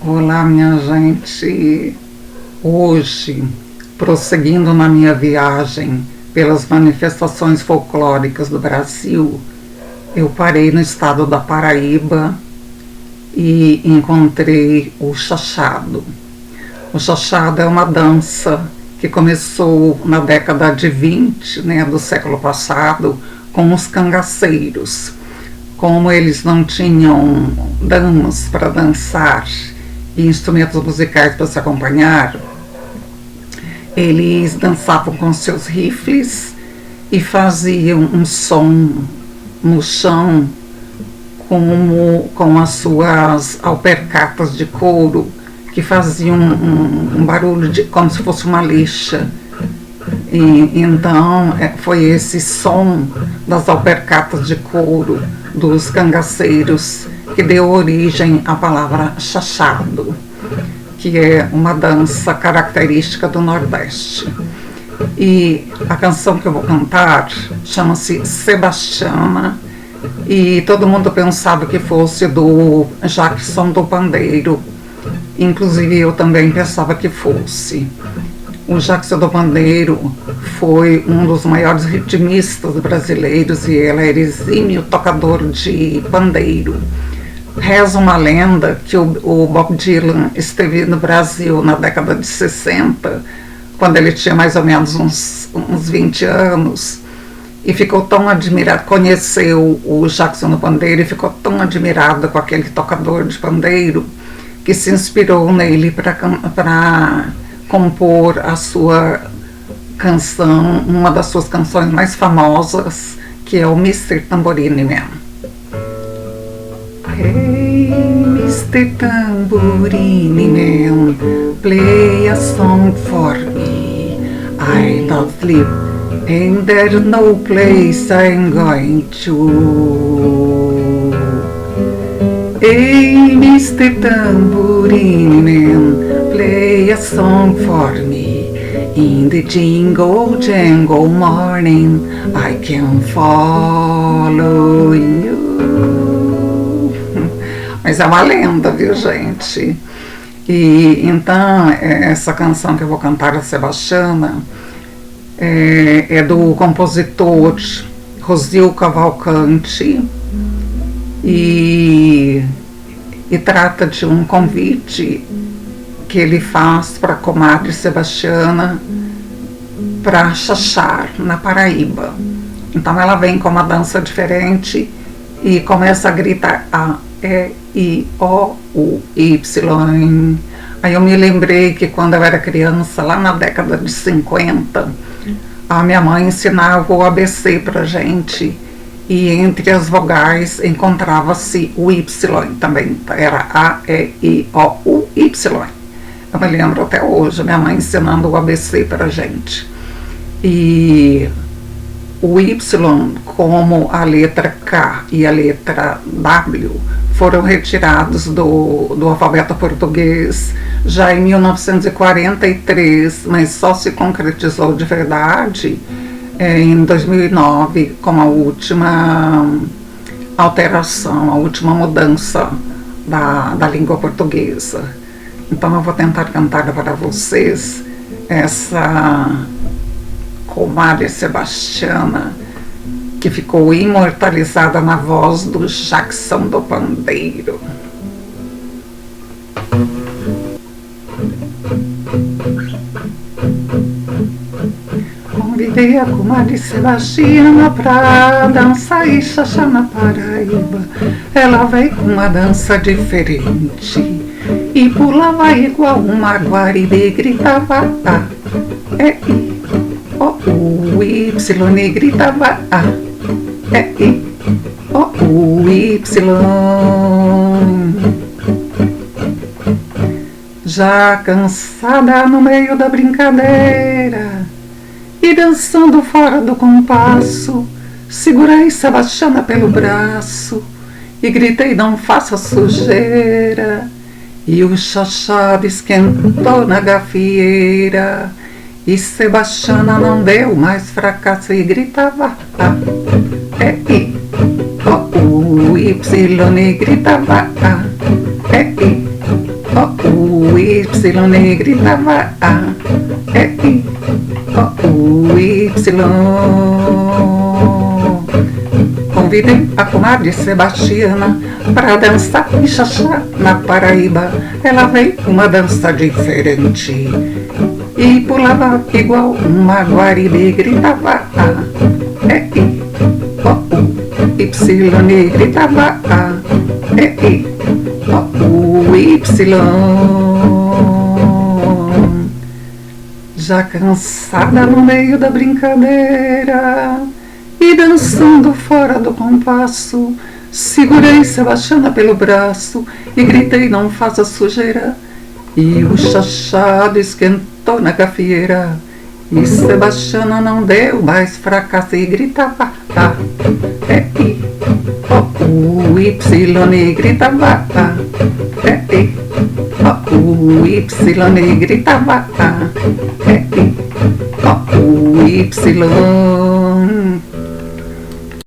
Olá, minha gente. Hoje, prosseguindo na minha viagem pelas manifestações folclóricas do Brasil, eu parei no estado da Paraíba e encontrei o chachado. O chachado é uma dança que começou na década de 20, do século passado, com os cangaceiros. Como eles não tinham damas para dançar e instrumentos musicais para se acompanhar, eles dançavam com seus rifles e faziam um som no chão com as suas alpercatas de couro, que faziam um barulho como se fosse uma lixa. E então foi esse som das alpercatas de couro dos cangaceiros que deu origem à palavra chachado, que é uma dança característica do Nordeste. E a canção que eu vou cantar chama-se Sebastiana, e todo mundo pensava que fosse do Jackson do Pandeiro, inclusive eu também pensava que fosse. O Jackson do Pandeiro foi um dos maiores ritmistas brasileiros e ele era exímio tocador de pandeiro. Reza uma lenda que o Bob Dylan esteve no Brasil na década de 60, quando ele tinha mais ou menos uns 20 anos, e ficou tão admirado, conheceu o Jackson do Pandeiro e ficou tão admirado com aquele tocador de pandeiro, que se inspirou nele para compor a sua canção, uma das suas canções mais famosas, que é o Mr. Tambourine Man. Hey, Mr. Tambourine Man, play a song for me. I don't sleep and there's no place I'm going to. Hey, Mr. Tambourine Man, play a song for me. In the jingle jangle morning, I can follow you. Mas é uma lenda, viu, gente? E então, essa canção que eu vou cantar, a Sebastiana, é do compositor Rosil Cavalcante e trata de um convite que ele faz para a comadre Sebastiana para chachar na Paraíba. Então ela vem com uma dança diferente e começa a gritar A, E, I, O, U, Y. Aí eu me lembrei que quando eu era criança, lá na década de 50, a minha mãe ensinava o ABC pra gente, e entre as vogais encontrava-se o Y também, era A, E, I, O, U, Y. Eu me lembro até hoje, minha mãe ensinando o ABC pra gente. E o Y, como a letra K e a letra W, foram retirados do alfabeto português já em 1943, mas só se concretizou de verdade em 2009, com a última alteração, a última mudança da língua portuguesa. Então eu vou tentar cantar para vocês essa comadre Sebastiana, que ficou imortalizada na voz do Jackson do Pandeiro. Convidei a comadre Sebastiana pra dançar e chachar na Paraíba. Ela veio com uma dança diferente e pulava igual uma guaribe, gritava A, E, I, O, U, Y, e gritava A, E, I, O, U, Y. Já cansada no meio da brincadeira e dançando fora do compasso, segurei Sebastiana pelo braço e gritei: não faça sujeira. E o chachado esquentou na gafieira e Sebastiana não deu mais fracasso e gritava A, E, I, O, U, Y, e gritava A, E, I, O, e gritava A, E, I, O, U, Y. Convidei a comadre Sebastiana para dançar e xaxá na Paraíba. Ela veio com uma dança diferente e pulava igual uma guaribe. Gritava A, E, I, O, U, Y. E gritava A, E, I, O, U, Y. Já cansada no meio da brincadeira e dançando fora do compasso, segurei Sebastiana pelo braço e gritei: não faça sujeira. E o chachado esquentou na gafieira e Sebastiana não deu mais fracasso e gritava A, E, I, O, U, Y. E gritava A, E, I, O, U, Y. E gritava A, E, I, O, U, Y.